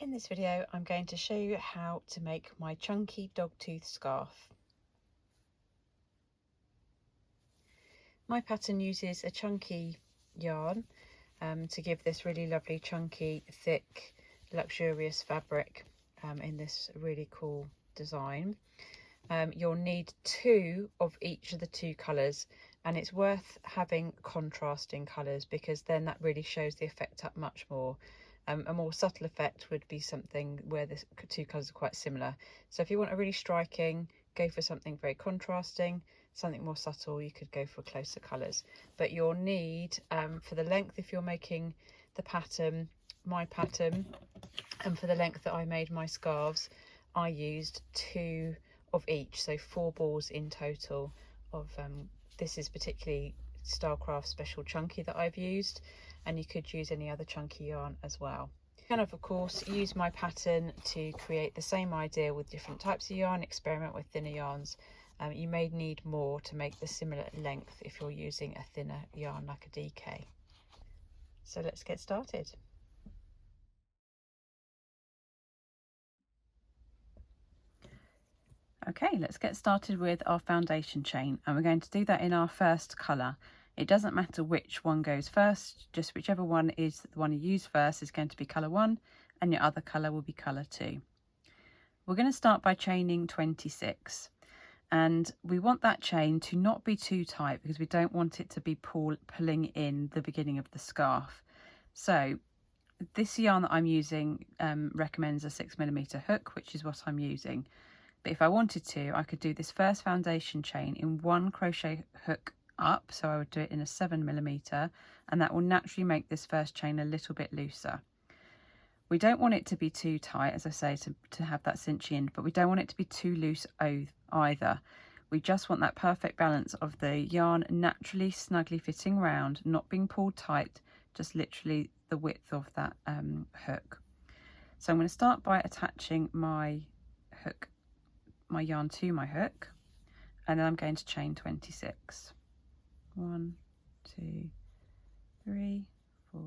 In this video I'm going to show you how to make my Chunky Dogtooth Scarf. My pattern uses a chunky yarn to give this really lovely chunky, thick, luxurious fabric in this really cool design. You'll need two of each of the two colours, and it's worth having contrasting colours because then that really shows the effect up much more. A more subtle effect would be something where the two colours are quite similar. So if you want a really striking, go for something very contrasting. Something more subtle, you could go for closer colours. But you'll need, for the length, if you're making the pattern, my pattern, and for the length that I made my scarves, I used two of each, so 4 balls in total of this is particularly Stylecraft Special Chunky that I've used, and you could use any other chunky yarn as well. You can of course use my pattern to create the same idea with different types of yarn, experiment with thinner yarns. You may need more to make the similar length if you're using a thinner yarn like a DK. So let's get started. Okay, let's get started with our foundation chain, and we're going to do that in our first colour. It doesn't matter which one goes first, just whichever one is the one you use first is going to be colour 1, and your other colour will be colour 2. We're going to start by chaining 26, and we want that chain to not be too tight because we don't want it to be pulling in the beginning of the scarf. So this yarn that I'm using recommends a 6mm hook, which is what I'm using. But if I wanted to, I could do this first foundation chain in 1 crochet hook up, so I would do it in a 7mm, and that will naturally make this first chain a little bit looser. We don't want it to be too tight, as I say, to have that cinch in, but we don't want it to be too loose either. We just want that perfect balance of the yarn naturally snugly fitting round, not being pulled tight, just literally the width of that hook. So I'm going to start by attaching my yarn to my hook, and then I'm going to chain 26. 1, 2, 3, 4.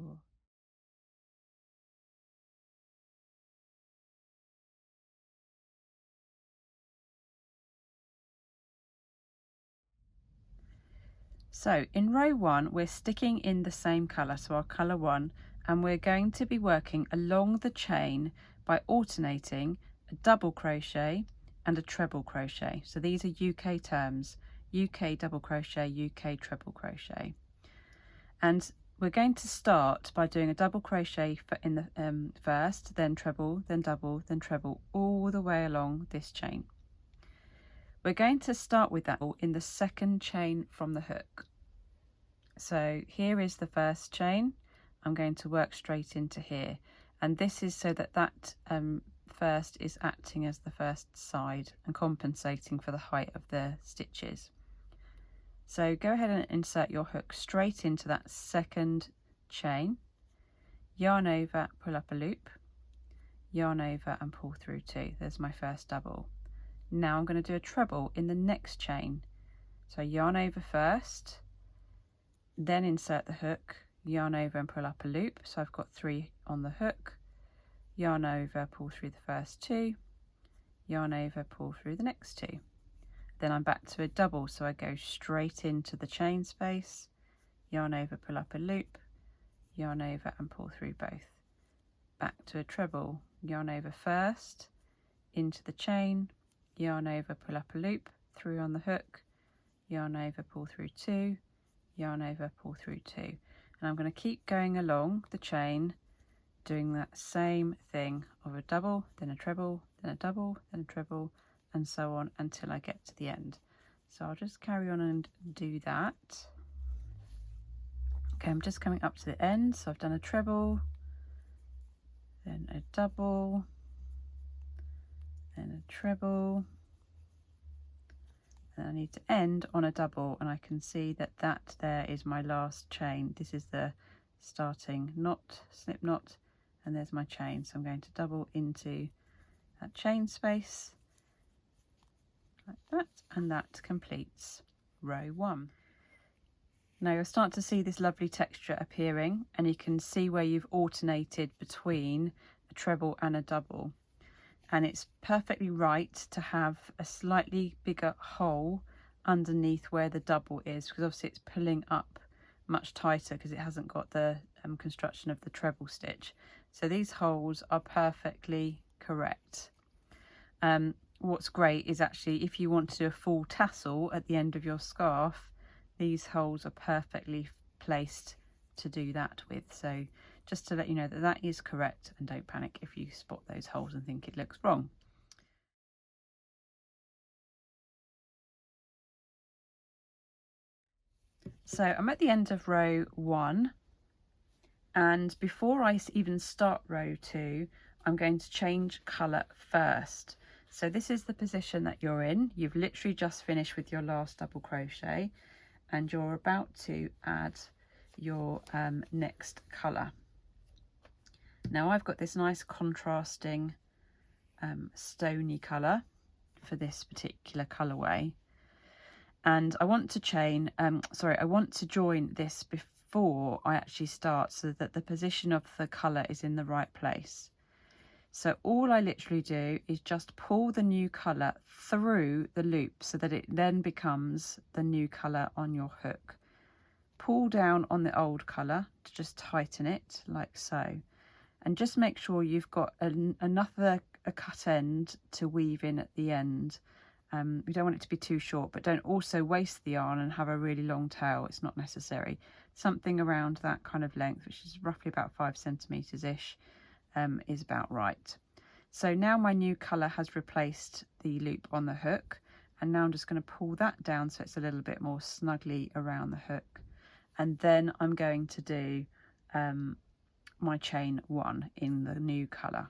So in row 1 we're sticking in the same colour, so our colour 1, and we're going to be working along the chain by alternating a double crochet and a treble crochet. So these are UK terms: UK double crochet, UK treble crochet. And we're going to start by doing a double crochet in the first, then treble, then double, then treble, all the way along this chain. We're going to start with that in the second chain from the hook. So here is the first chain. I'm going to work straight into here, and this is so that first is acting as the first side and compensating for the height of the stitches. So go ahead and insert your hook straight into that second chain, yarn over, pull up a loop, yarn over and pull through 2. There's my first double. Now I'm going to do a treble in the next chain. So yarn over first, then insert the hook, yarn over and pull up a loop. So I've got 3 on the hook, yarn over, pull through the first 2, yarn over, pull through the next 2. Then I'm back to a double, so I go straight into the chain space, yarn over, pull up a loop, yarn over and pull through both. Back to a treble, yarn over first, into the chain, yarn over, pull up a loop, through on the hook, yarn over, pull through 2, yarn over, pull through 2. And I'm going to keep going along the chain doing that same thing of a double, then a treble, then a double, then a treble, and so on until I get to the end. So I'll just carry on and do that. Okay, I'm just coming up to the end, so I've done a treble, then a double, then a treble, and I need to end on a double, and I can see that there is my last chain. This is the starting knot, slip knot, and there's my chain. So I'm going to double into that chain space like that, and that completes row 1. Now you'll start to see this lovely texture appearing, and you can see where you've alternated between a treble and a double, and it's perfectly right to have a slightly bigger hole underneath where the double is, because obviously it's pulling up much tighter because it hasn't got the construction of the treble stitch. So these holes are perfectly correct. What's great is actually if you want to do a full tassel at the end of your scarf, these holes are perfectly placed to do that with. So just to let you know that that is correct, and don't panic if you spot those holes and think it looks wrong. So I'm at the end of row 1, and before I even start row 2, I'm going to change colour first. So this is the position that you're in. You've literally just finished with your last double crochet, and you're about to add your next colour. Now I've got this nice contrasting stony colour for this particular colourway, and I want to I want to join this before I actually start, so that the position of the colour is in the right place. So all I literally do is just pull the new colour through the loop so that it then becomes the new colour on your hook. Pull down on the old colour to just tighten it like so, and just make sure you've got enough of a cut end to weave in at the end. We don't want it to be too short, but don't also waste the yarn and have a really long tail. It's not necessary. Something around that kind of length, which is roughly about 5 centimetres ish, is about right. So now my new colour has replaced the loop on the hook, and now I'm just going to pull that down so it's a little bit more snugly around the hook, and then I'm going to do my chain 1 in the new colour.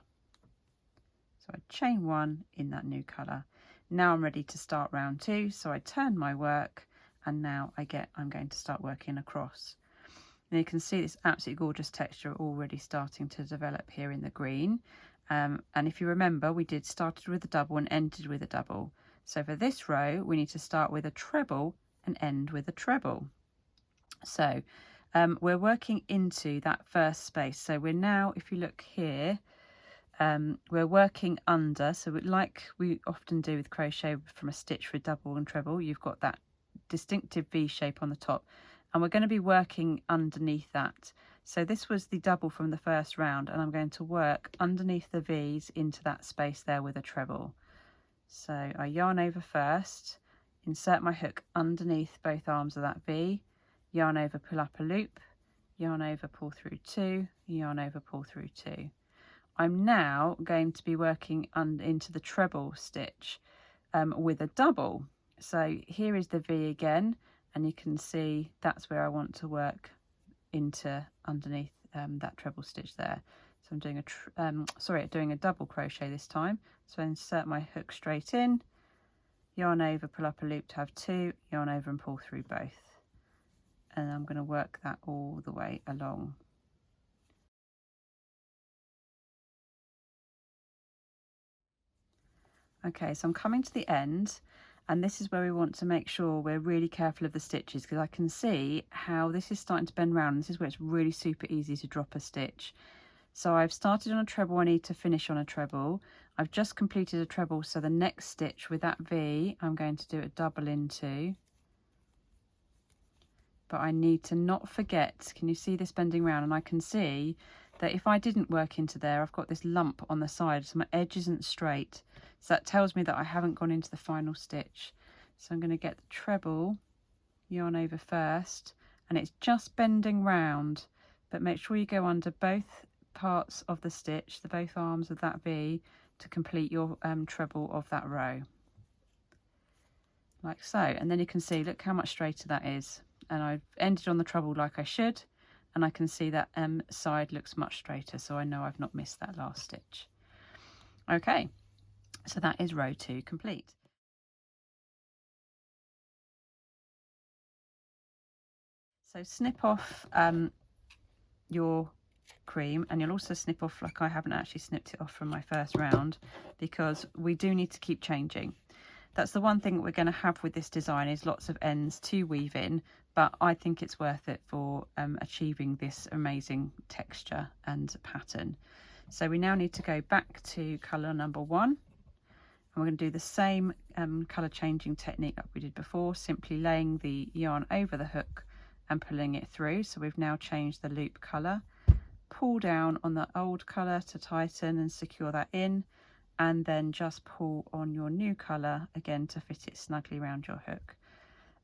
So I chain 1 in that new colour. Now I'm ready to start round 2, so I turn my work, and now I'm going to start working across. And you can see this absolutely gorgeous texture already starting to develop here in the green. And if you remember, we started with a double and ended with a double. So for this row, we need to start with a treble and end with a treble. So we're working into that first space. So we're now, if you look here, we're working under, so like we often do with crochet from a stitch for a double and treble, you've got that distinctive V shape on the top, and we're going to be working underneath that. So this was the double from the first round, and I'm going to work underneath the V's into that space there with a treble. So I yarn over first, insert my hook underneath both arms of that V, yarn over, pull up a loop, yarn over, pull through 2, yarn over, pull through 2. I'm now going to be working into the treble stitch with a double. So here is the V again, and you can see that's where I want to work into underneath that treble stitch there. So I'm doing doing a double crochet this time. So I insert my hook straight in, yarn over, pull up a loop to have 2, yarn over and pull through both. And I'm going to work that all the way along. Okay, so I'm coming to the end, and this is where we want to make sure we're really careful of the stitches, because I can see how this is starting to bend round. This is where it's really super easy to drop a stitch. So I've started on a treble, I need to finish on a treble. I've just completed a treble, so the next stitch with that V, I'm going to do a double into. But I need to not forget, can you see this bending round? And I can see that if I didn't work into there, I've got this lump on the side, so my edge isn't straight. So that tells me that I haven't gone into the final stitch. So I'm going to get the treble, yarn over first, and it's just bending round, but make sure you go under both parts of the stitch, both arms of that V, to complete your treble of that row. Like so, and then you can see, look how much straighter that is. And I've ended on the treble like I should, and I can see that side looks much straighter, so I know I've not missed that last stitch. Okay, so that is row 2 complete. So snip off your cream, and you'll also snip off, like I haven't actually snipped it off from my first round, because we do need to keep changing. That's the one thing that we're going to have with this design, is lots of ends to weave in, but I think it's worth it for achieving this amazing texture and pattern. So we now need to go back to colour number 1, and we're going to do the same colour changing technique that we did before, simply laying the yarn over the hook and pulling it through. So we've now changed the loop colour. Pull down on the old colour to tighten and secure that in, and then just pull on your new colour again to fit it snugly around your hook.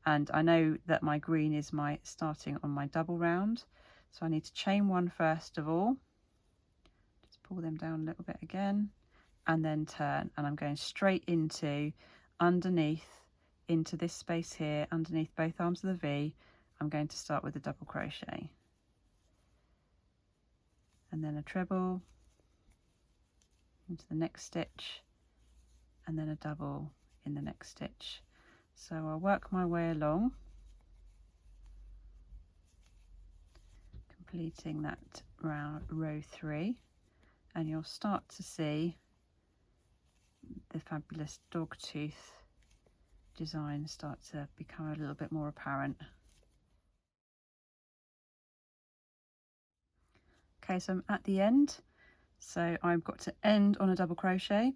And I know that my green is starting on my double round, so I need to chain 1 first of all. Just pull them down a little bit again, and then turn, and I'm going straight into underneath, into this space here underneath both arms of the V. I'm going to start with a double crochet, and then a treble into the next stitch, and then a double in the next stitch. So I'll work my way along, completing that row 3, and you'll start to see the fabulous dog tooth design start to become a little bit more apparent. Okay, so I'm at the end, so I've got to end on a double crochet,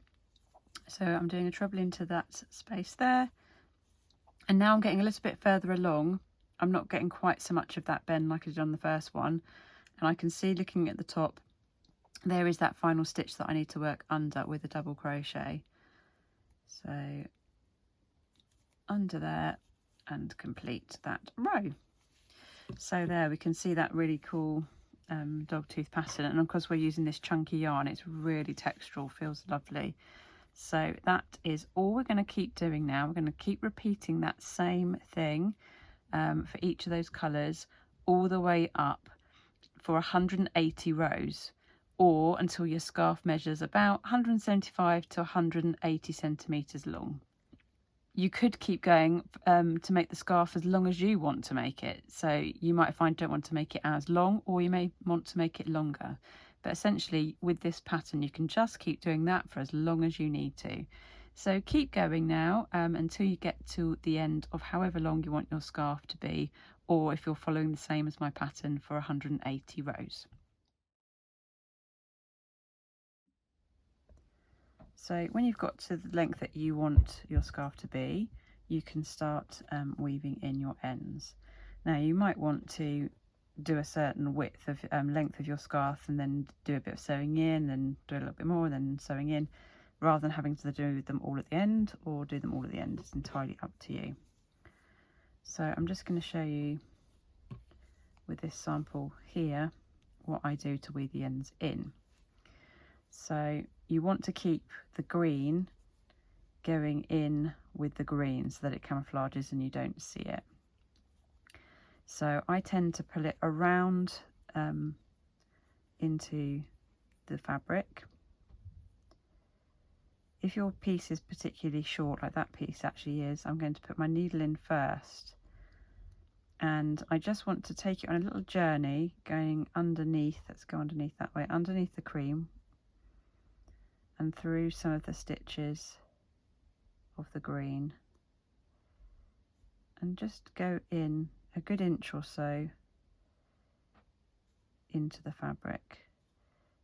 so I'm doing a treble into that space there, and now I'm getting a little bit further along. I'm not getting quite so much of that bend like I did on the first one, and I can see, looking at the top, there is that final stitch that I need to work under with a double crochet. So under there and complete that row. So there we can see that really cool dog tooth pattern, and of course we're using this chunky yarn. It's really textural, feels lovely. So that is all we're going to keep doing now. We're going to keep repeating that same thing for each of those colours all the way up for 180 rows, or until your scarf measures about 175 to 180 centimetres long. You could keep going to make the scarf as long as you want to make it. So you might find you don't want to make it as long, or you may want to make it longer. But essentially with this pattern you can just keep doing that for as long as you need to. So keep going now until you get to the end of however long you want your scarf to be, or if you're following the same as my pattern, for 180 rows. So when you've got to the length that you want your scarf to be, you can start weaving in your ends. Now you might want to do a certain width of length of your scarf, and then do a bit of sewing in, and do a little bit more, and then sewing in, rather than having to do them all at the end or do them all at the end. It's entirely up to you. So I'm just going to show you with this sample here what I do to weave the ends in. So you want to keep the green going in with the green so that it camouflages and you don't see it. So I tend to pull it around into the fabric. If your piece is particularly short, like that piece actually is, I'm going to put my needle in first, and I just want to take it on a little journey going underneath. Let's go underneath that way, underneath the cream and through some of the stitches of the green, and just go in a good inch or so into the fabric.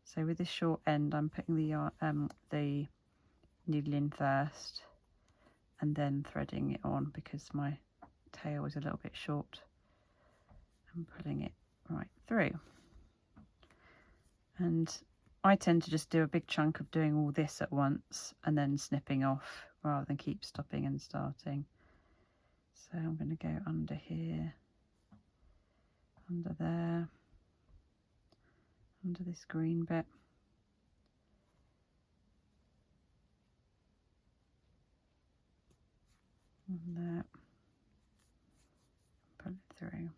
So with this short end, I'm putting the needle in first and then threading it on, because my tail is a little bit short, and pulling it right through. And I tend to just do a big chunk of doing all this at once and then snipping off, rather than keep stopping and starting. So I'm going to go under here, under there, under this green bit, and there, pull it through.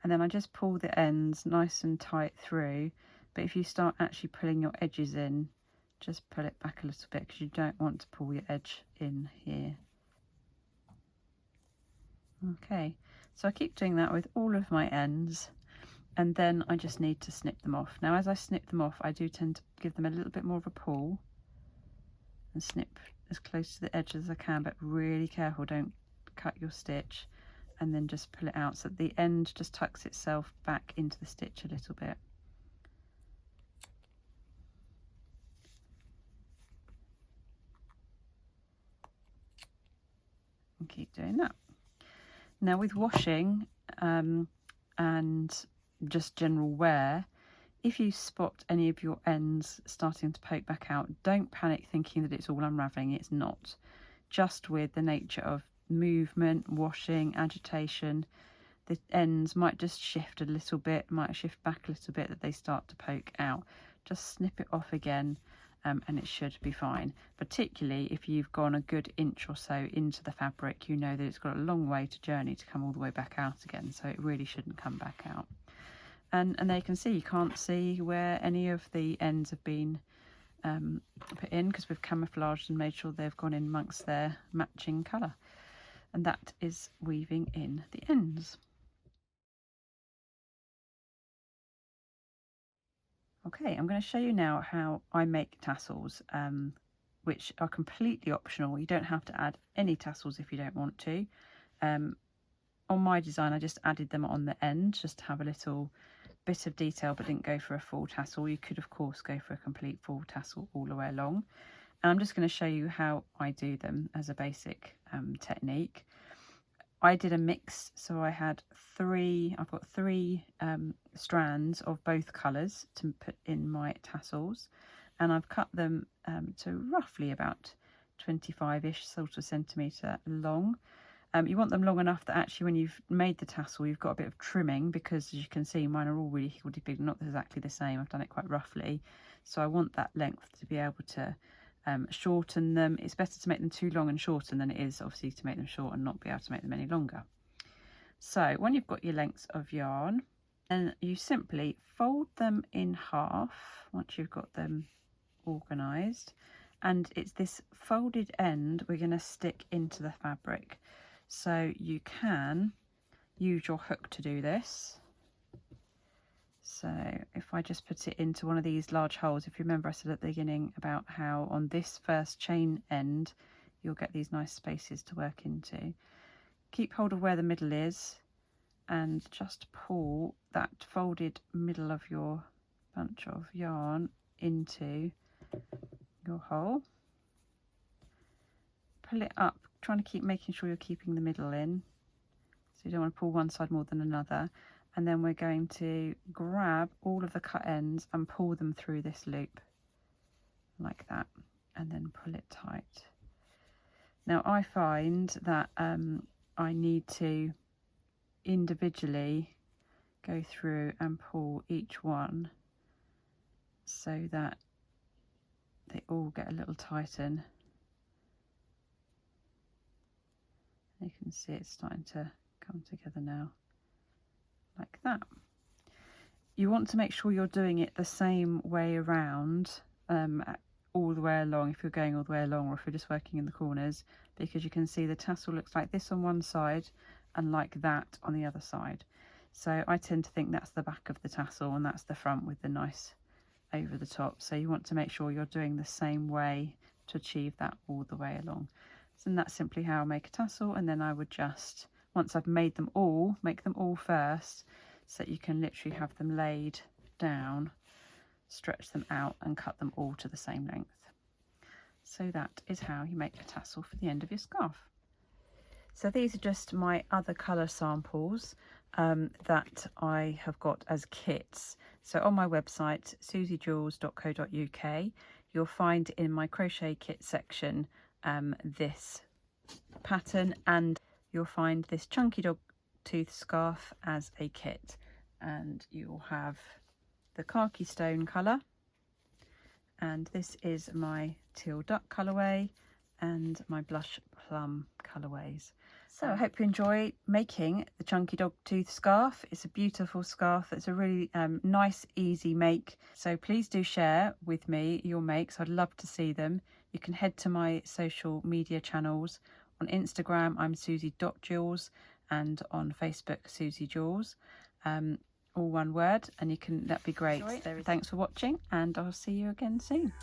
And then I just pull the ends nice and tight through, but if you start actually pulling your edges in, just pull it back a little bit, because you don't want to pull your edge in here. Okay, so I keep doing that with all of my ends, and then I just need to snip them off. Now as I snip them off, I do tend to give them a little bit more of a pull and snip as close to the edge as I can, but really careful, don't cut your stitch, and then just pull it out so that the end just tucks itself back into the stitch a little bit. and keep doing that. Now with washing and just general wear, if you spot any of your ends starting to poke back out, don't panic thinking that it's all unravelling. It's not. Just with the nature of movement, washing, agitation, the ends might just shift a little bit, might shift back a little bit, that they start to poke out. Just snip it off again, and it should be fine. Particularly if you've gone a good inch or so into the fabric, you know that it's got a long way to journey to come all the way back out again, so it really shouldn't come back out. And there you can see, you can't see where any of the ends have been put in, because we've camouflaged and made sure they've gone in amongst their matching colour. And that is weaving in the ends. Okay, I'm going to show you now how I make tassels, which are completely optional. You don't have to add any tassels if you don't want to. On my design, I just added them on the end, just to have a little bit of detail, but didn't go for a full tassel. You could, of course, go for a complete full tassel all the way along. And I'm just going to show you how I do them as a basic technique. I did a mix, so I've got three strands of both colours to put in my tassels, and I've cut them to roughly about 25-ish sort of centimetre long. You want them long enough that actually when you've made the tassel, you've got a bit of trimming, because as you can see, mine are all really higgledy-piggledy, not exactly the same. I've done it quite roughly, so I want that length to be able to shorten them. It's better to make them too long and shorten than it is obviously to make them short and not be able to make them any longer. So when you've got your lengths of yarn, then you simply fold them in half once you've got them organised, and it's this folded end we're going to stick into the fabric. So you can use your hook to do this. So if I just put it into one of these large holes, if you remember I said at the beginning about how on this first chain end you'll get these nice spaces to work into. Keep hold of where the middle is and just pull that folded middle of your bunch of yarn into your hole. Pull it up, trying to keep making sure you're keeping the middle in, so you don't want to pull one side more than another. And then we're going to grab all of the cut ends and pull them through this loop like that, and then pull it tight. Now I find that I need to individually go through and pull each one so that they all get a little tighten. You can see it's starting to come together now, like that. You want to make sure you're doing it the same way around all the way along, if you're going all the way along, or if you're just working in the corners, because you can see the tassel looks like this on one side and like that on the other side. So I tend to think that's the back of the tassel and that's the front with the nice over the top. So you want to make sure you're doing the same way to achieve that all the way along. So that's simply how I make a tassel. And then I would just, once I've made them all, make them all first, so that you can literally have them laid down, stretch them out and cut them all to the same length. So that is how you make a tassel for the end of your scarf. So these are just my other colour samples that I have got as kits. So on my website, susiejewels.co.uk, you'll find in my crochet kit section this pattern, and you'll find this Chunky Dogtooth Scarf as a kit, and you'll have the khaki stone colour, and this is my teal duck colourway and my blush plum colourways. So I hope you enjoy making the Chunky Dogtooth Scarf. It's a beautiful scarf. It's a really nice, easy make. So please do share with me your makes. I'd love to see them. You can head to my social media channels. On Instagram, I'm susie.jewels, and on Facebook, Susie Jewels. All one word, and that'd be great. Thanks for watching, and I'll see you again soon.